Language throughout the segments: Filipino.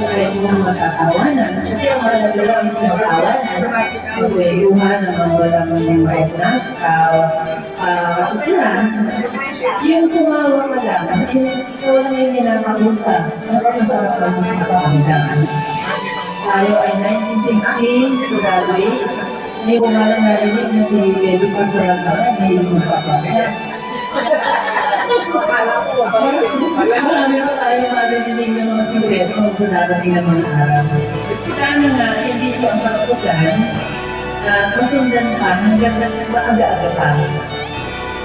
Pwede mong magkakawanan. Kasi ang mahalaga lang sa magkawanan, magkwentuhan naman wala man yung right na, katutunan. Yung kumawa ka lang, yung ikaw lang yung ninakausap, napakasarap lang yung kapakamilangan. Tayo ay 1960, graduate, may kumalang narinig na si Baby Pasarap na hindi yung papakamilangan. Marami pa tayo marinig ng mga sikreto kung dadating ng mga araw. Sana nga, hindi ko ang pagkusan, masundan pa hanggang maaga-aga pa.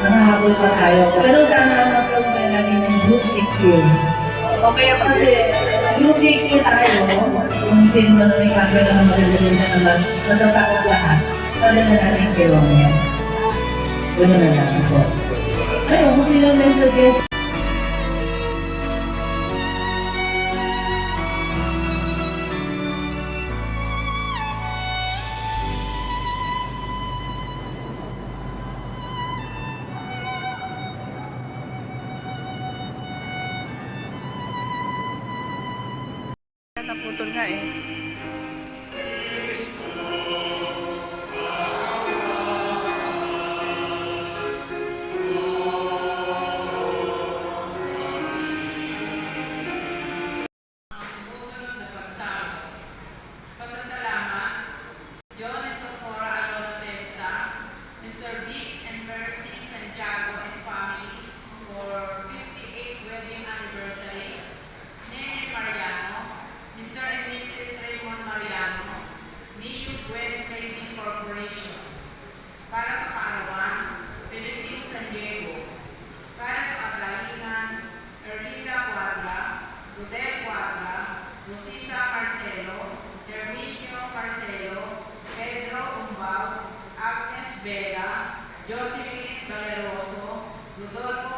Nakahabol pa tayo. Pero sana ang magkaroon tayo lagi ng group picture. Okay, kasi group picture tayo, kung sino na may camera na magagaling na naman, matatakot lahat. Sana na natin kirong yan. Gano'n na lang po. Ayun, kung sino may suggest. Naputol nga eh. Josephine Valeroso, Rodolfo